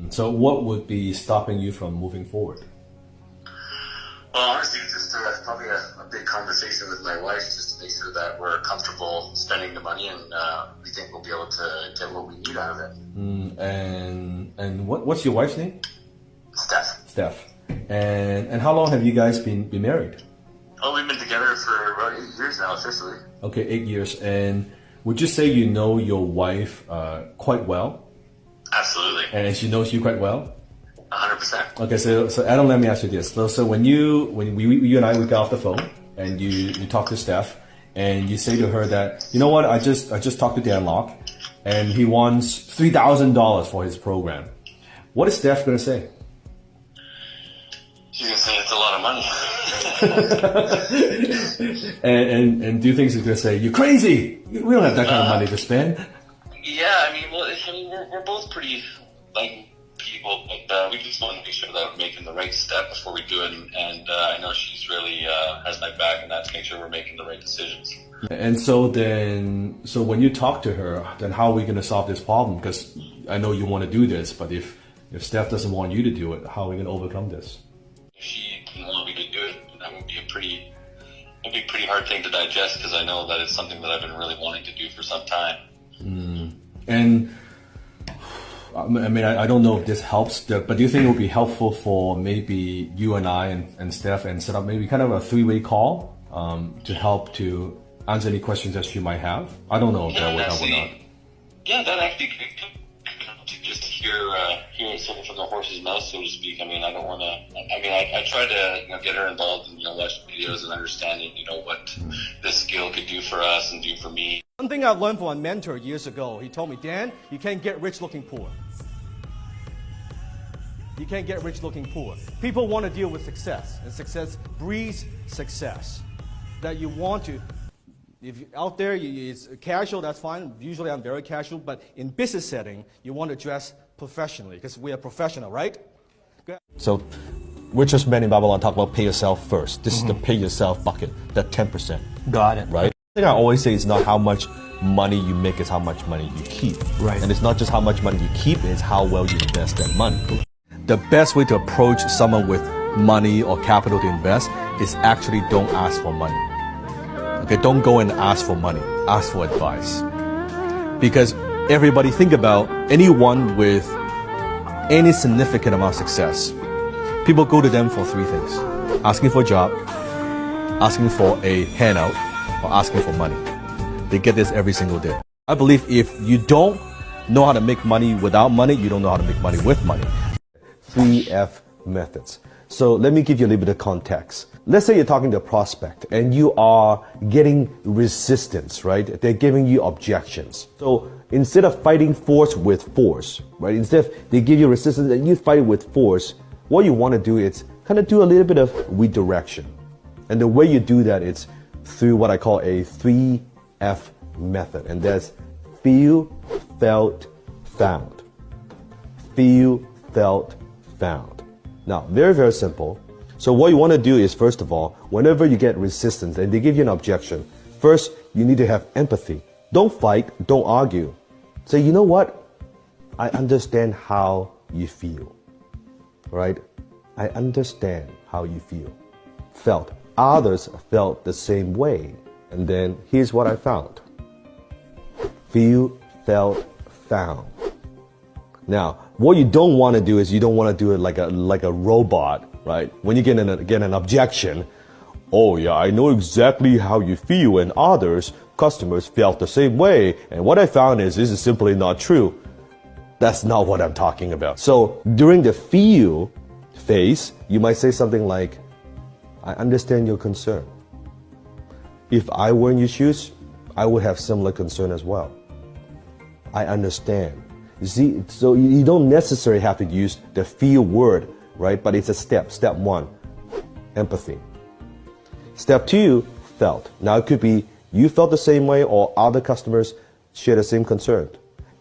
So what would be stopping you from moving forward? Well, honestly, just probably a big conversation with my wife just to make sure that we're comfortable spending the money and we think we'll be able to get what we need out of it. And what's your wife's name? Steph. Steph. And how long have you guys been married? Oh, we've been together for about 8 years now, officially. Okay, 8 years. And would you say you know your wife quite well? Absolutely. And she knows you quite well? 100%. Okay, so Adam, let me ask you this. So when you and I got off the phone and you talk to Steph and you say to her that, you know what, I just talked to Dan Lok and he wants $3,000 for his program. What is Steph going to say? She's going to say it's a lot of money. and do you think she's going to say, you're crazy? We don't have that kind of money to spend. Yeah, we're both pretty people, but we just want to make sure that we're making the right step before we do it. And I know she's really has my back, and that's to make sure we're making the right decisions. And so when you talk to her, then how are we going to solve this problem? Because I know you want to do this, but if Steph doesn't want you to do it, how are we going to overcome this? If she didn't want me to do it, that would be a pretty hard thing to digest because I know that it's something that I've been really wanting to do for some time. And I don't know if this helps, but do you think it would be helpful for maybe you and I and Steph and set up maybe kind of a three-way call to help to answer any questions that you might have? I don't know if that would help or not. Yeah, that actually could to just hear it sort of from the horse's mouth, so to speak. I don't want to. I try to get her involved and watch videos and understanding what this skill could do for us and do for me. One thing I learned from a mentor years ago, he told me, Dan, you can't get rich looking poor. You can't get rich looking poor. People want to deal with success, and success breeds success. That you want to, if you're out there, it's casual, that's fine. Usually I'm very casual, but in business setting, you want to dress professionally, because we are professional, right? Good. So we're just men in Babylon talk about pay yourself first. This is the pay yourself bucket, that 10%. Got it. Right? The thing I always say is not how much money you make, it's how much money you keep. Right. And it's not just how much money you keep, it's how well you invest that money. The best way to approach someone with money or capital to invest is actually don't ask for money. Okay, don't go and ask for money. Ask for advice. Because everybody, think about anyone with any significant amount of success. People go to them for three things: asking for a job, asking for a handout, or asking for money. They get this every single day. I believe if you don't know how to make money without money, you don't know how to make money with money. 3F methods. So let me give you a little bit of context. Let's say you're talking to a prospect and you are getting resistance, right? They're giving you objections. So instead of fighting force with force, right? Instead they give you resistance and you fight with force, what you want to do is kind of do a little bit of redirection. And the way you do that is through what I call a 3F method. And that's feel, felt, found. Feel, felt, found. Now, very, very simple. So what you want to do is, first of all, whenever you get resistance and they give you an objection, first, you need to have empathy. Don't fight, don't argue. Say, you know what? I understand how you feel, right? I understand how you feel. Felt. Others felt the same way. And then here's what I found. Feel, felt, found. Now, what you don't want to do is you don't want to do it like a robot, right? When you get an objection, oh yeah, I know exactly how you feel, and others, customers, felt the same way. And what I found is this is simply not true. That's not what I'm talking about. So during the feel phase, you might say something like, I understand your concern. If I were in your shoes, I would have similar concern as well. I understand. You see, so you don't necessarily have to use the feel word, right? But it's a step. Step one, empathy. Step two, felt. Now it could be you felt the same way or other customers share the same concern.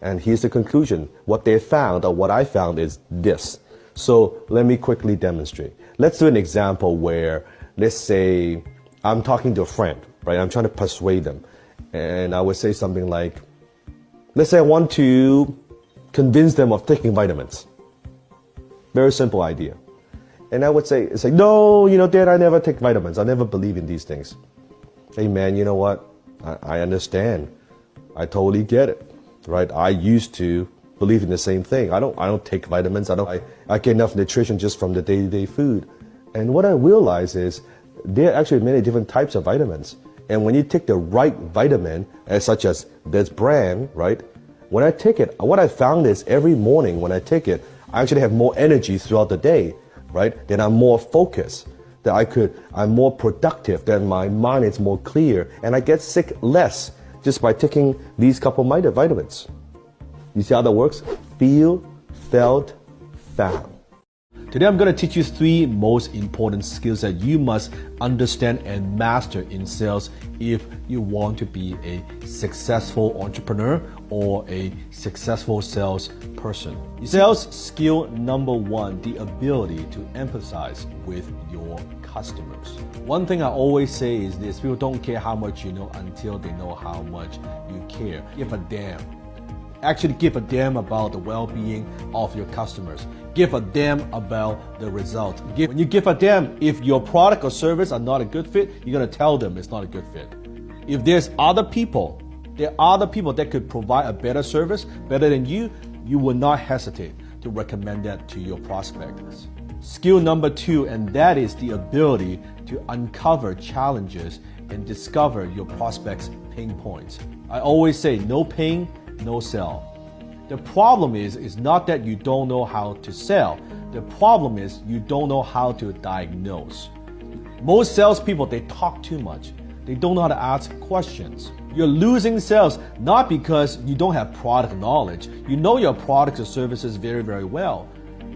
And here's the conclusion. What they found or what I found is this. So let me quickly demonstrate. Let's do an example where, let's say, I'm talking to a friend, right? I'm trying to persuade them. And I would say something like, let's say I want to convince them of taking vitamins. Very simple idea. And I would say, it's like, no, Dad, I never take vitamins. I never believe in these things. Hey, man, you know what? I understand. I totally get it, right? I used to believe in the same thing. I don't take vitamins. I get enough nutrition just from the day-to-day food. And what I realize is there are actually many different types of vitamins. And when you take the right vitamin, such as this brand, right? When I take it, what I found is every morning when I take it, I actually have more energy throughout the day, right? Then I'm more focused, I'm more productive, then my mind is more clear, and I get sick less just by taking these couple vitamins. You see how that works? Feel, felt, found. Today I'm going to teach you 3 most important skills that you must understand and master in sales if you want to be a successful entrepreneur or a successful salesperson. Sales skill number 1, the ability to empathize with your customers. One thing I always say is this: people don't care how much you know until they know how much you care. Give a damn. Actually give a damn about the well-being of your customers. Give a damn about the results. When you give a damn, if your product or service are not a good fit, you're going to tell them it's not a good fit. If there are other people that could provide a better service, better than you will not hesitate to recommend that to your prospects. Skill number 2, and that is the ability to uncover challenges and discover your prospects' pain points. I always say, no pain, no sell. The problem is not that you don't know how to sell. The problem is you don't know how to diagnose. Most salespeople, they talk too much. They don't know how to ask questions. You're losing sales not because you don't have product knowledge. You know your products or services very, very well.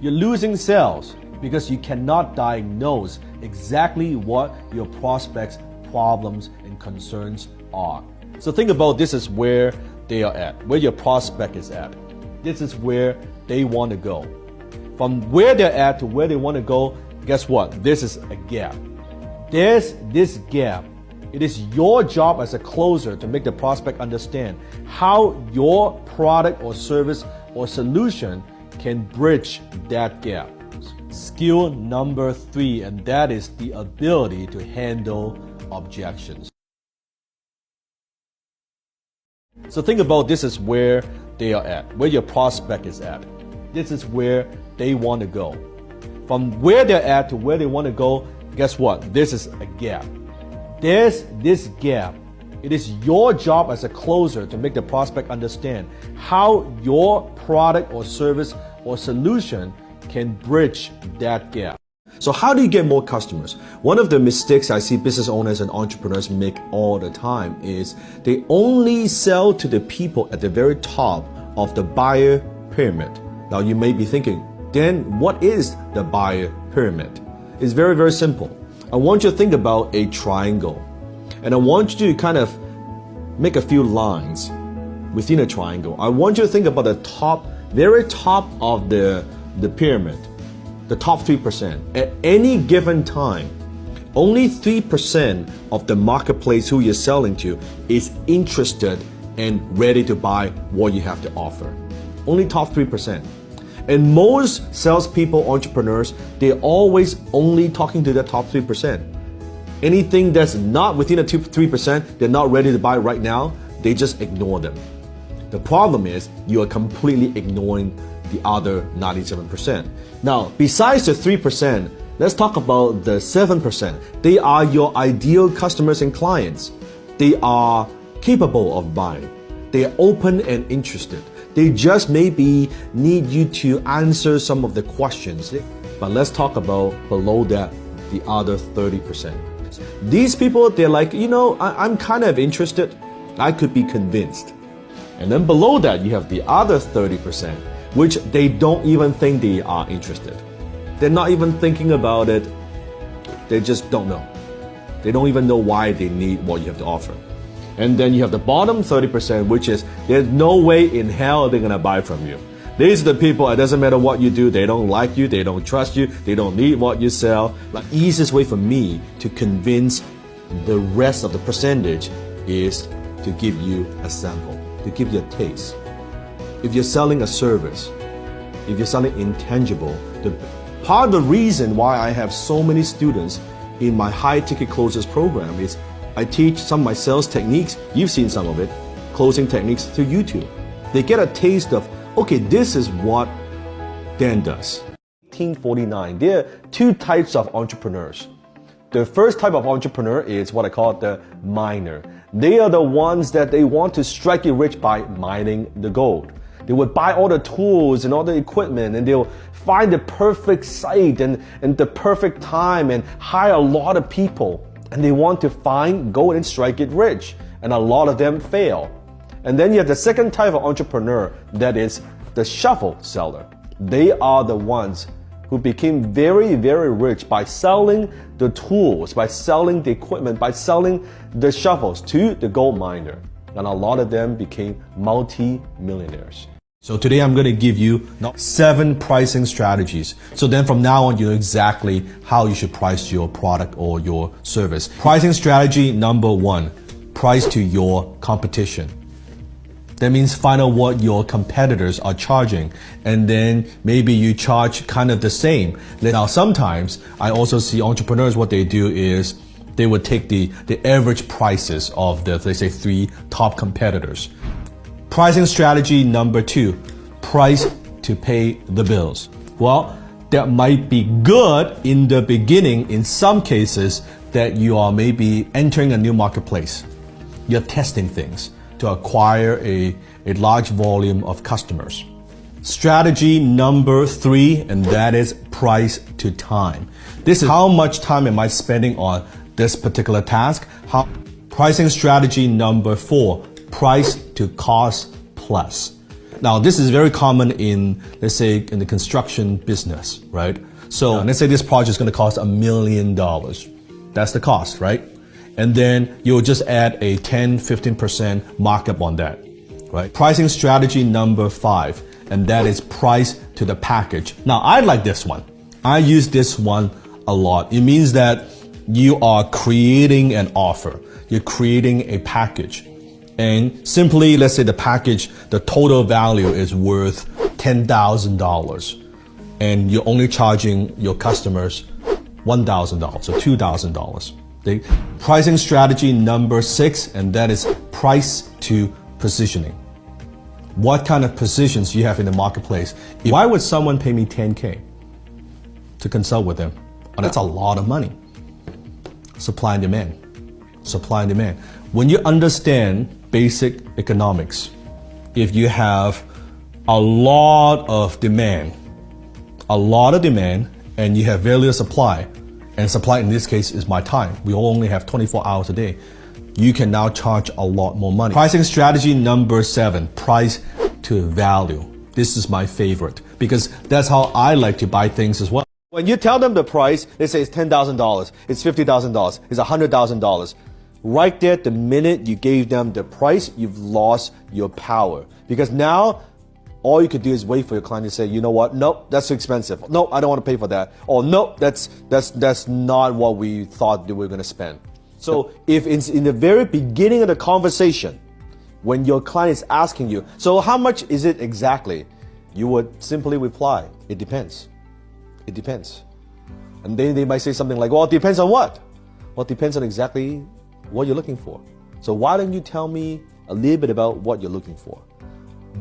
You're losing sales because you cannot diagnose exactly what your prospects' problems and concerns are. So think about this is where they are at, where your prospect is at. This is where they want to go. From where they're at to where they want to go, guess what? This is a gap. There's this gap. It is your job as a closer to make the prospect understand how your product or service or solution can bridge that gap. Skill number 3, and that is the ability to handle objections. So think about this is where they are at, where your prospect is at. This is where they want to go. From where they're at to where they want to go, guess what? This is a gap. There's this gap. It is your job as a closer to make the prospect understand how your product or service or solution can bridge that gap. So how do you get more customers? One of the mistakes I see business owners and entrepreneurs make all the time is they only sell to the people at the very top of the buyer pyramid. Now you may be thinking, Dan, what is the buyer pyramid? It's very, very simple. I want you to think about a triangle, and I want you to kind of make a few lines within a triangle. I want you to think about the top, very top of the pyramid. The top 3%. At any given time, only 3% of the marketplace who you're selling to is interested and ready to buy what you have to offer. Only top 3%. And most salespeople, entrepreneurs, they're always only talking to the top 3%. Anything that's not within the 3%, they're not ready to buy right now, they just ignore them. The problem is you are completely ignoring the other 97%. Now, besides the 3%, let's talk about the 7%. They are your ideal customers and clients. They are capable of buying. They are open and interested. They just maybe need you to answer some of the questions. But let's talk about below that, the other 30%. These people, they're like, I'm kind of interested. I could be convinced. And then below that, you have the other 30%. Which they don't even think they are interested. They're not even thinking about it. They just don't know. They don't even know why they need what you have to offer. And then you have the bottom 30%, which is there's no way in hell they're gonna buy from you. These are the people, it doesn't matter what you do, they don't like you, they don't trust you, they don't need what you sell. The easiest way for me to convince the rest of the percentage is to give you a sample, to give you a taste. If you're selling a service, if you're selling intangible, part of the reason why I have so many students in my high ticket closers program is I teach some of my sales techniques. You've seen some of it, closing techniques through YouTube. They get a taste of, okay, this is what Dan does. 1849, there are two types of entrepreneurs. The first type of entrepreneur is what I call the miner. They are the ones that they want to strike it rich by mining the gold. They would buy all the tools and all the equipment, and they'll find the perfect site and the perfect time and hire a lot of people. And they want to find gold and strike it rich. And a lot of them fail. And then you have the second type of entrepreneur, that is the shovel seller. They are the ones who became very, very rich by selling the tools, by selling the equipment, by selling the shovels to the gold miner. And a lot of them became multi-millionaires. So today I'm going to give you 7 pricing strategies. So then from now on, you know exactly how you should price your product or your service. Pricing strategy number 1, price to your competition. That means find out what your competitors are charging, and then maybe you charge kind of the same. Now sometimes I also see entrepreneurs, what they do is they would take the average prices of the, let's say, 3 top competitors. Pricing strategy number 2, price to pay the bills. Well, that might be good in the beginning in some cases that you are maybe entering a new marketplace. You're testing things to acquire a large volume of customers. Strategy number 3, and that is price to time. This is how much time am I spending on this particular task. Pricing strategy number 4, price to cost plus. Now, this is very common in, let's say, in the construction business, right? So let's say this project is going to cost $1 million. That's the cost, right? And then you'll just add a 10-15% markup on that, right? Pricing strategy number 5, and that is price to the package. Now, I like this one. I use this one a lot. It means that you are creating an offer. You're creating a package. And simply, let's say the package, the total value is worth $10,000. And you're only charging your customers $1,000 or $2,000. The pricing strategy number 6, and that is price to positioning. What kind of positions you have in the marketplace? Why would someone pay me $10K to consult with them? Oh, that's a lot of money. Supply and demand. Supply and demand. When you understand basic economics, if you have a lot of demand, and you have very little supply, and supply in this case is my time. We only have 24 hours a day. You can now charge a lot more money. Pricing strategy number 7, price to value. This is my favorite because that's how I like to buy things as well. When you tell them the price, they say it's $10,000, it's $50,000, it's $100,000. Right there, the minute you gave them the price, you've lost your power. Because now, all you could do is wait for your client to say, you know what, nope, that's too expensive. Nope, I don't want to pay for that. Or nope, that's not what we thought that we were going to spend. So if it's in the very beginning of the conversation, when your client is asking you, so how much is it exactly? You would simply reply, it depends. It depends. And then they might say something like, well, it depends on what? Well, it depends on exactly what you're looking for. So why don't you tell me a little bit about what you're looking for?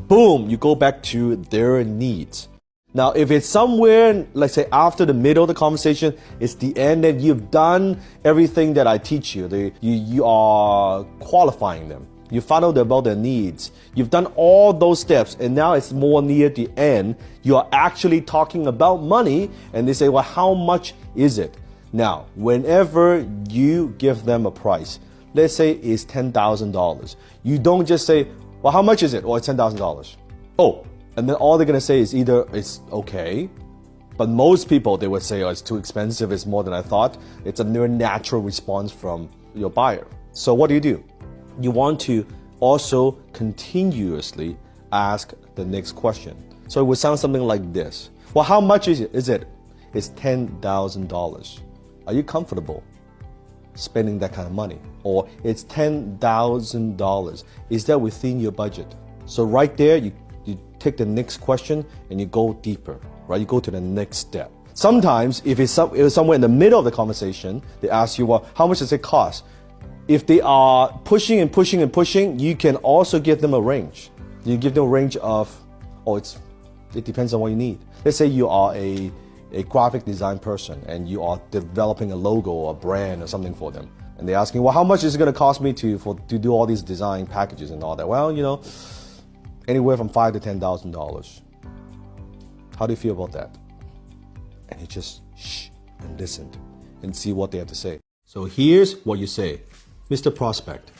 Boom, you go back to their needs. Now, if it's somewhere, let's say after the middle of the conversation, it's the end that you've done everything that I teach you. You are qualifying them. You found out about their needs. You've done all those steps, and now it's more near the end. You are actually talking about money, and they say, well, how much is it? Now, whenever you give them a price, let's say it's $10,000. You don't just say, well, how much is it? Or it's $10,000. Oh, and then all they're going to say is either it's okay, but most people, they would say, oh, it's too expensive, it's more than I thought. It's a natural response from your buyer. So what do? You want to also continuously ask the next question. So it would sound something like this. Well, how much is it? It's $10,000. Are you comfortable spending that kind of money? Or it's $10,000. Is that within your budget? So right there, you take the next question and you go deeper, right? You go to the next step. Sometimes, if it's somewhere in the middle of the conversation, they ask you, well, how much does it cost? If they are pushing and pushing and pushing, you can also give them a range. You give them a range of, it depends on what you need. Let's say you are a graphic design person and you are developing a logo or a brand or something for them. And they're asking, well, how much is it going to cost me to do all these design packages and all that? Well, anywhere from $5,000 to $10,000. How do you feel about that? And you just shh and listen and see what they have to say. So here's what you say. Mr. Prospect,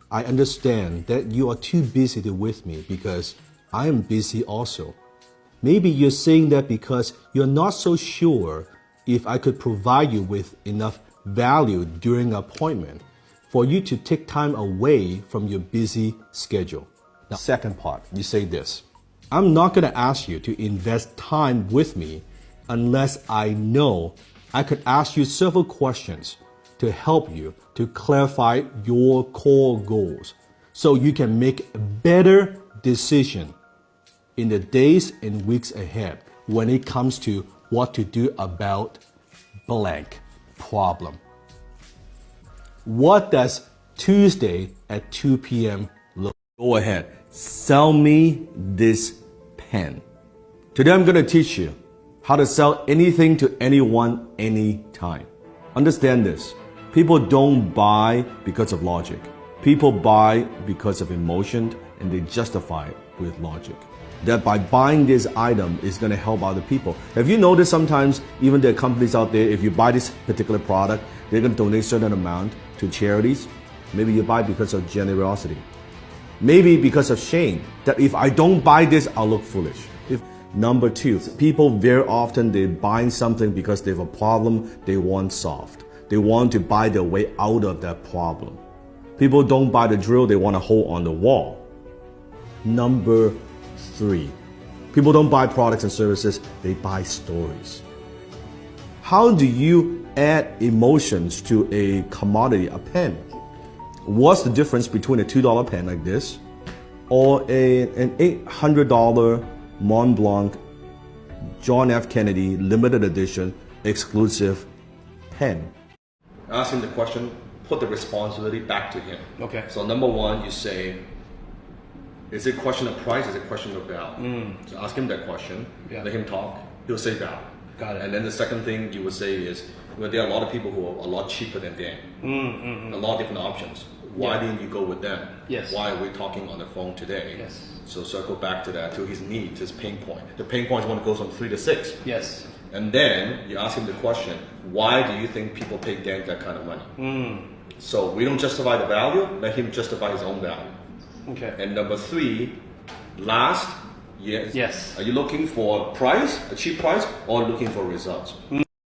I understand that you are too busy to with me because I am busy also. Maybe you're saying that because you're not so sure if I could provide you with enough value during an appointment for you to take time away from your busy schedule. Now, second part, you say this. I'm not going to ask you to invest time with me unless I know I could ask you several questions to help you to clarify your core goals so you can make a better decision in the days and weeks ahead when it comes to what to do about blank problem. What does Tuesday at 2 p.m. look? Go ahead, sell me this pen. Today I'm going to teach you how to sell anything to anyone, anytime. Understand this. People don't buy because of logic. People buy because of emotion and they justify it with logic. That by buying this item is going to help other people. Have you noticed sometimes even there are companies out there, if you buy this particular product, they're going to donate a certain amount to charities? Maybe you buy because of generosity. Maybe because of shame, that if I don't buy this, I'll look foolish. Number two, people very often, they're buying something because they have a problem they want solved. They want to buy their way out of that problem. People don't buy the drill, they want a hole on the wall. Number three, people don't buy products and services, they buy stories. How do you add emotions to a commodity, a pen? What's the difference between a $2 pen like this or an $800 Mont Blanc John F. Kennedy limited edition exclusive pen? Ask him the question, put the responsibility back to him. Okay. So number one, you say, is it a question of price? Is it a question of value? So ask him that question, let him talk, he'll say value. Got it. And then the second thing you would say is, well, there are a lot of people who are a lot cheaper than Dan. A lot of different options. Why didn't you go with them? Yes. Why are we talking on the phone today? Yes. So circle back to that, to his needs, his pain point. The pain point is when it goes from 3 to 6. Yes. And then you ask him the question, why do you think people pay Dan that kind of money? So we don't justify the value, let him justify his own value. Okay. And number three, last, yes. Yes. Are you looking for price, a cheap price, or looking for results?